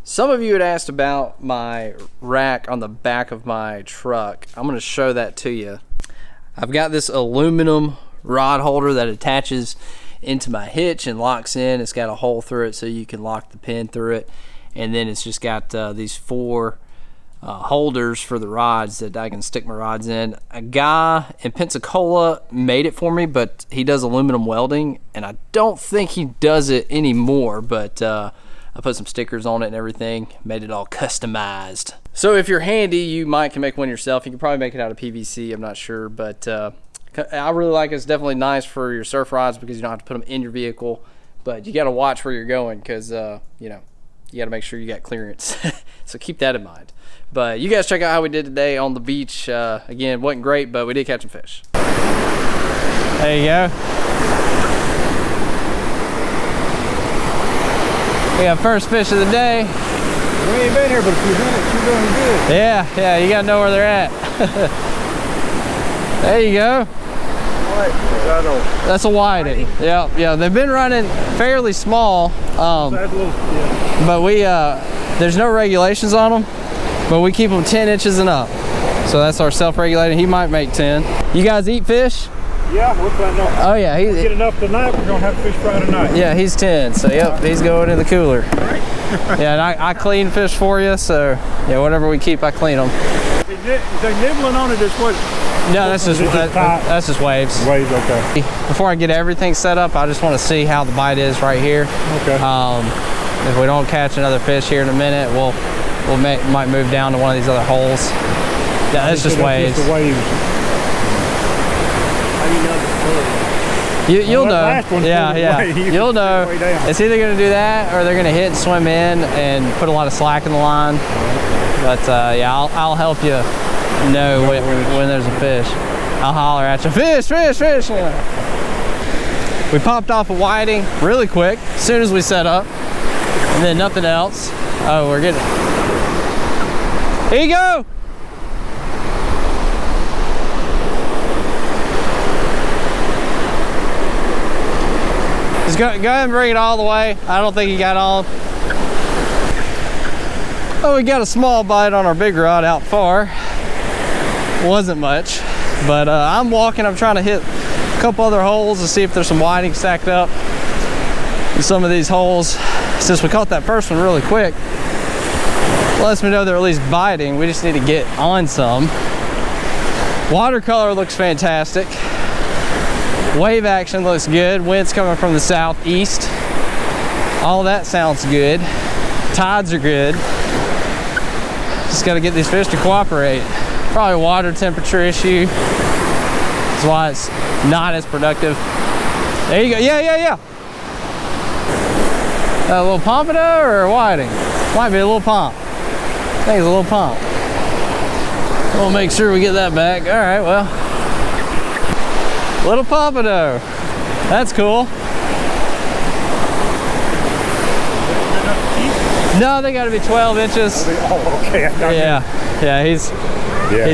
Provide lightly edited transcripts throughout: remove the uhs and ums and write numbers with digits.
Some of you had asked about my rack on the back of my truck. I'm going to show that to you. I've got this aluminum rod holder that attaches into my hitch and locks in. It's got a hole through it so you can lock the pin through it. And then it's just got these four holders for the rods that I can stick my rods in. A guy in Pensacola made it for me, but he does aluminum welding, and I don't think he does it anymore, but I put some stickers on it and everything, made it all customized. So if you're handy, you can make one yourself. You can probably make it out of PVC, I'm not sure, but I really like it. It's definitely nice for your surf rods because you don't have to put them in your vehicle, but you got to watch where you're going because, you got to make sure you got clearance. So keep that in mind. But you guys check out how we did today on the beach. Again, wasn't great, but we did catch some fish. There you go. We got first fish of the day. We ain't been here but a few minutes. You're doing good. Yeah, you gotta know where they're at. There you go. That's a whiting. Yeah, they've been running fairly small. But there's no regulations on them, but we keep them 10 inches and up. So that's our self-regulating. He might make 10. You guys eat fish? Yeah, we're planning on. Oh yeah, we get enough tonight. We're gonna have fish fry tonight. Yeah, he's 10. So yep, he's going in the cooler. Yeah, and I clean fish for you. So yeah, whatever we keep, I clean them. Is they nibbling on it? Just what? No, that's just waves. Waves, okay. Before I get everything set up, I just want to see how the bite is right here. Okay. If we don't catch another fish here in a minute, might move down to one of these other holes. Yeah, that's just waves. Just the waves. You'll know. Yeah. You'll know. It's either going to do that or they're going to hit and swim in and put a lot of slack in the line. But yeah, I'll help you know when there's a fish. I'll holler at you, fish. Yeah. We popped off a whiting really quick as soon as we set up, and then nothing else. Oh, we're getting. Here you go. Just go ahead and bring it all the way. I don't think he got on. Oh, we got a small bite on our big rod out far. Wasn't much, but I'm trying to hit a couple other holes to see if there's some whiting stacked up in some of these holes. Since we caught that first one really quick, lets me know they're at least biting. We just need to get on some. Watercolor looks fantastic. Wave action looks good. Wind's coming from the southeast. All that sounds good. Tides are good. Just got to get these fish to cooperate. Probably water temperature issue. That's why it's not as productive. There you go. Yeah. A little pompano or a whiting? Might be a little pomp. I think it's a little pomp. We'll make sure we get that back. All right, well. Little pompano. That's cool. No, they got to be 12 inches. Oh, okay. Yeah, he's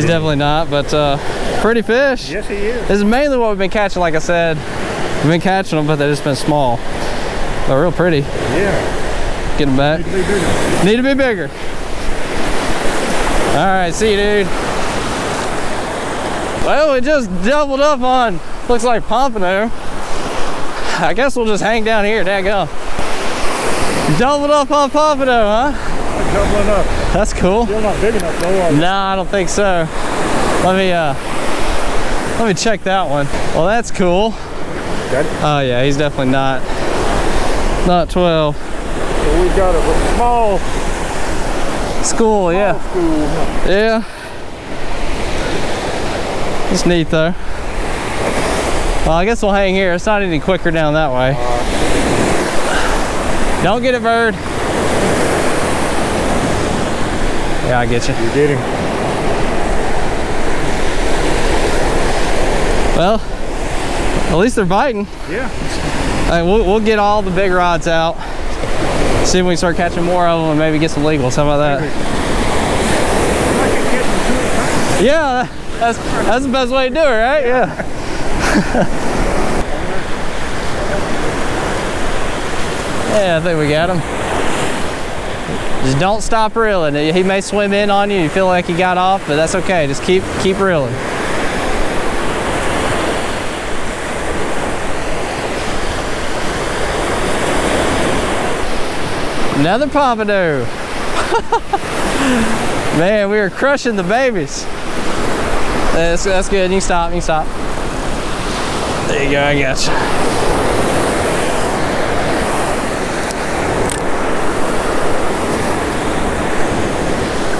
definitely not, but pretty fish. Yes, he is. This is mainly what we've been catching. Like I said, we've been catching them, but they've just been small. But real pretty. Yeah. Get them back. Need to be bigger. All right, see you, dude. Well, we just doubled up on, looks like pompano. I guess we'll just hang down here, daggone. Doubled up on pompano, huh? Doubling up. That's cool. Still not big enough, though, are you? No, I don't think so. Let me check that one. Well, that's cool. Okay. Oh yeah, he's definitely not 12. So we got a small school, yeah. School. Yeah. It's neat though. Well, I guess we'll hang here. It's not any quicker down that way. Don't get it, bird. Yeah, I get you. You get him. Well, at least they're biting. Yeah. All right, we'll get all the big rods out. See if we can start catching more of them and maybe get some legals. How about that? Yeah, that's the best way to do it, right? Yeah. Yeah, I think we got him. Just don't stop reeling. He may swim in on you. You feel like he got off, but that's okay. Just keep reeling. Another pompano. Man, we were crushing the babies. That's good. You can stop. You can stop. There you go. I got you.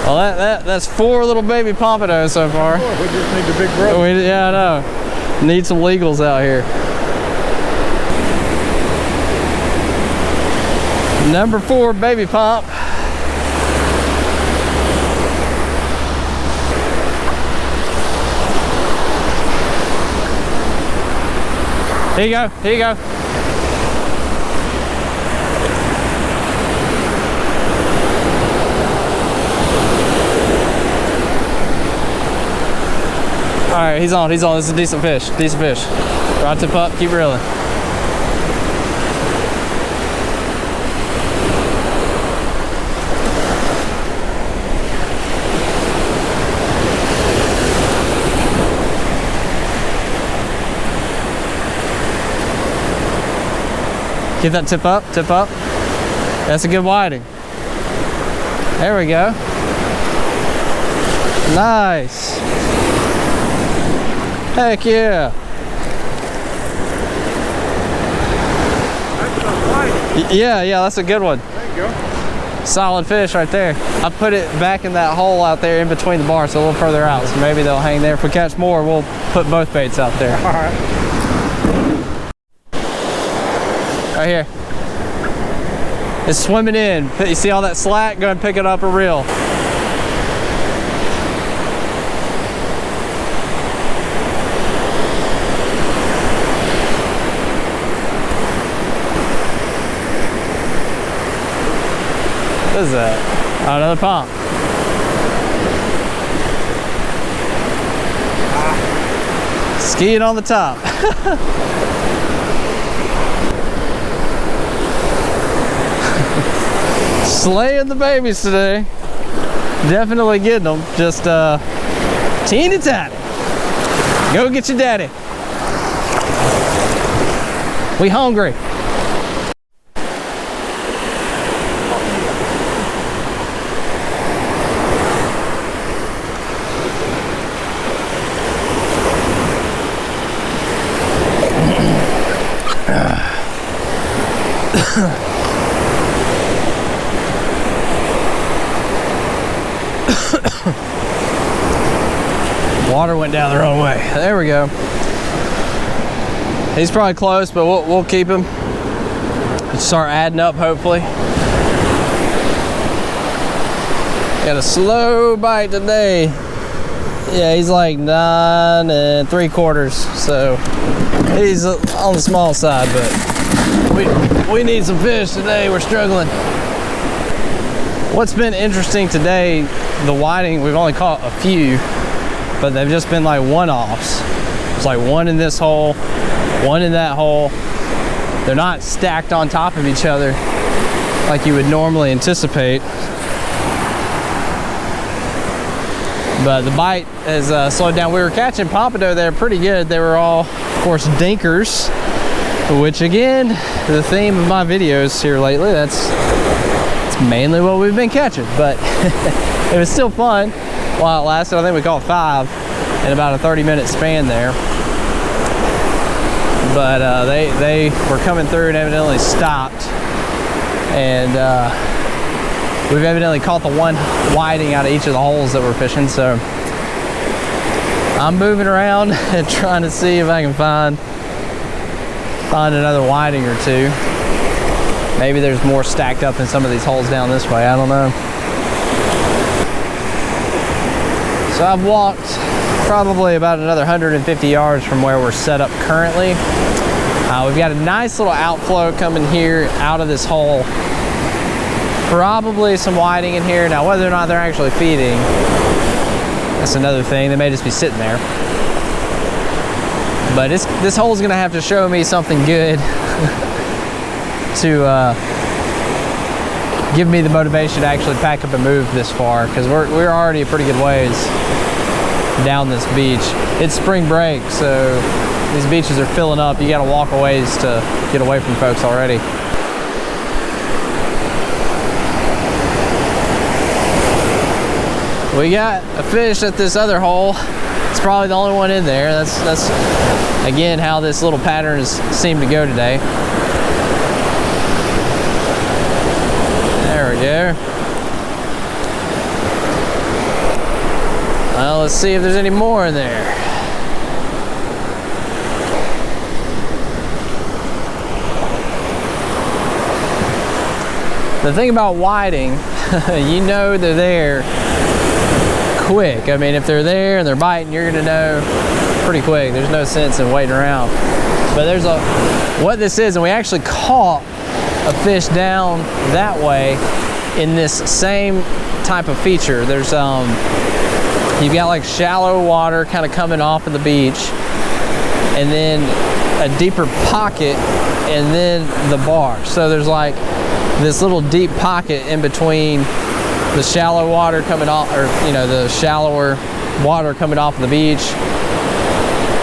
Well, that's 4 little baby pompanos so far. We just need the big brother. Yeah, I know. Need some legals out here. Number 4 baby pomp. Here you go. Here you go. All right, he's on. This is a decent fish. Rod tip up, keep reeling. Get that tip up. That's a good whiting. There we go. Nice. Heck yeah. That's a white. Yeah, that's a good one. There you go. Solid fish right there. I put it back in that hole out there in between the bars, so a little further out, so maybe they'll hang there. If we catch more, we'll put both baits out there. All right. Right here. It's swimming in. You see all that slack? Go and pick it up a reel. What is that? Oh, another pump. Skiing on the top. Slaying the babies today. Definitely getting them. Just teeny tiny. Go get your daddy. We hungry. Water went down the wrong way. There we go. He's probably close, but we'll keep him. Start adding up, hopefully. Got a slow bite today. Yeah, he's like 9 3/4, so he's on the small side, but we need some fish today. We're struggling. What's been interesting today, the whiting, we've only caught a few, but they've just been like one-offs. It's like one in this hole, one in that hole. They're not stacked on top of each other like you would normally anticipate. But the bite has slowed down. We were catching pompano there pretty good. They were all, of course, dinkers, which again, the theme of my videos here lately, that's mainly what we've been catching. But it was still fun while it lasted. I think we caught 5 in about a 30-minute span there. But they were coming through and evidently stopped. And we've evidently caught the one whiting out of each of the holes that we're fishing. So I'm moving around and trying to see if I can find another whiting or two. Maybe there's more stacked up in some of these holes down this way. I don't know. So I've walked probably about another 150 yards from where we're set up currently. We've got a nice little outflow coming here out of this hole. Probably some whiting in here. Now, whether or not they're actually feeding, that's another thing. They may just be sitting there. But this hole's gonna have to show me something good to give me the motivation to actually pack up and move this far, because we're already a pretty good ways down this beach. It's spring break, so these beaches are filling up. You got to walk a ways to get away from folks already. We got a fish at this other hole. It's probably the only one in there. That's again how this little pattern has seemed to go today. There we go. Well, let's see if there's any more in there. The thing about whiting, you know they're there quick. I mean, if they're there and they're biting, you're gonna know pretty quick. There's no sense in waiting around. But there's what this is, and we actually caught a fish down that way in this same type of feature. There's you've got like shallow water kind of coming off of the beach, and then a deeper pocket, and then the bar. So there's like this little deep pocket in between the shallow water coming off, or the shallower water coming off of the beach.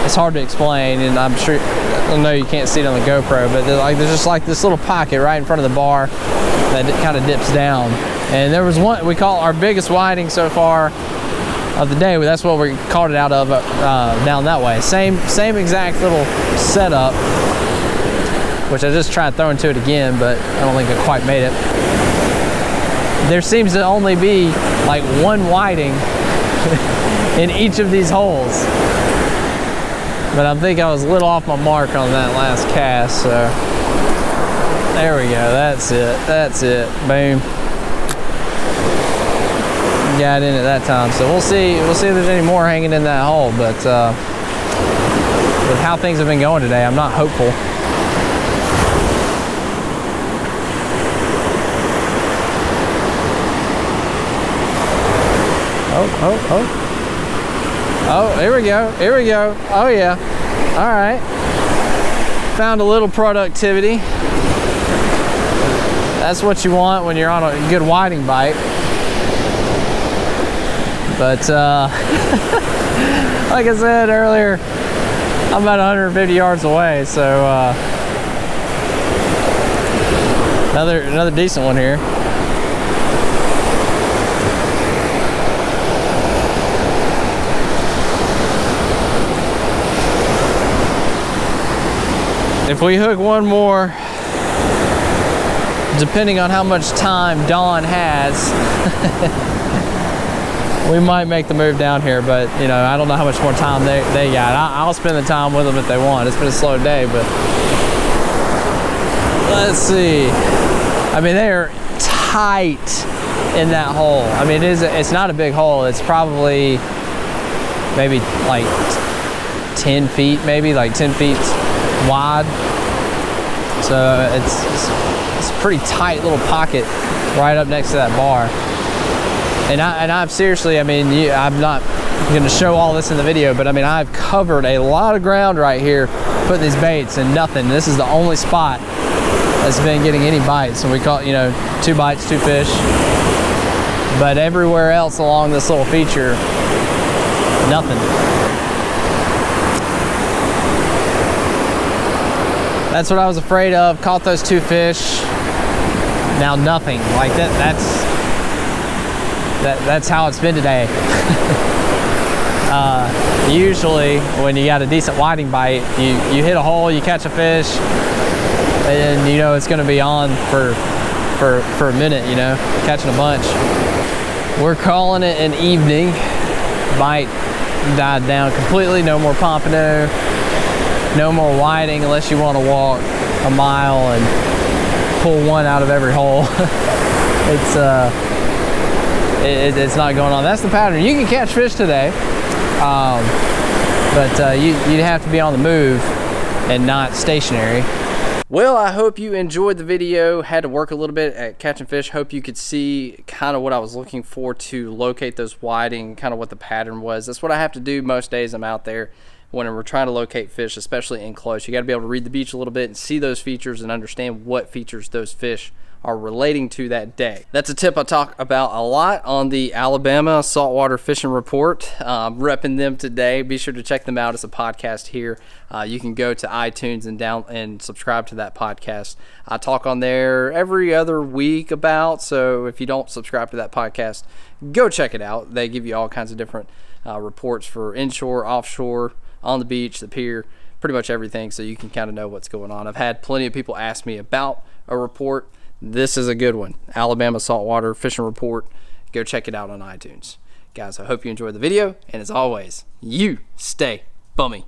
It's hard to explain, and I'm sure, I know you can't see it on the GoPro, but there's just like this little pocket right in front of the bar that kind of dips down. And there was one we call our biggest whiting so far of the day. That's what we caught it out of, down that way. Same exact little setup, which I just tried throwing to it again, but I don't think I quite made it. There seems to only be like one whiting in each of these holes. But I think I was a little off my mark on that last cast, so there we go. That's it. Boom. Got in at that time. So we'll see if there's any more hanging in that hole. But with how things have been going today, I'm not hopeful. Oh, here we go. Oh yeah. All right. Found a little productivity. That's what you want when you're on a good whiting bite. But like I said earlier, I'm about 150 yards away, so another decent one here. If we hook one more, depending on how much time Dawn has, we might make the move down here, but I don't know how much more time they got. I'll spend the time with them if they want. It's been a slow day, but let's see. I mean, they are tight in that hole. I mean, it's not a big hole. It's probably maybe like 10 feet, maybe like 10 feet wide. So it's a pretty tight little pocket right up next to that bar. And I've seriously, I mean, I'm not going to show all this in the video, but I mean, I've covered a lot of ground right here putting these baits and nothing. This is the only spot that's been getting any bites. And we caught, 2 bites, 2 fish. But everywhere else along this little feature, nothing. That's what I was afraid of. Caught those 2 fish. Now nothing. Like that's how it's been today. Usually when you got a decent whiting bite, you hit a hole, you catch a fish, and it's going to be on for a minute, catching a bunch. We're calling it an evening. Bite died down completely. No more pompano, no more whiting unless you want to walk a mile and pull one out of every hole. It's not going on. That's the pattern. You can catch fish today, but you'd have to be on the move and not stationary. Well, I hope you enjoyed the video. Had to work a little bit at catching fish. Hope you could see kind of what I was looking for to locate those whiting, kind of what the pattern was. That's what I have to do most days I'm out there when we're trying to locate fish, especially in close. You got to be able to read the beach a little bit and see those features and understand what features those fish are relating to that day. That's a tip I talk about a lot on the Alabama Saltwater Fishing Report. Repping them today. Be sure to check them out as a podcast here. You can go to iTunes and subscribe to that podcast. I talk on there every other week so if you don't subscribe to that podcast, go check it out. They give you all kinds of different reports for inshore, offshore, on the beach, the pier, pretty much everything, so you can kind of know what's going on. I've had plenty of people ask me about a report. This is a good one. Alabama Saltwater Fishing Report. Go check it out on iTunes. Guys, I hope you enjoyed the video, and as always, you stay bummy.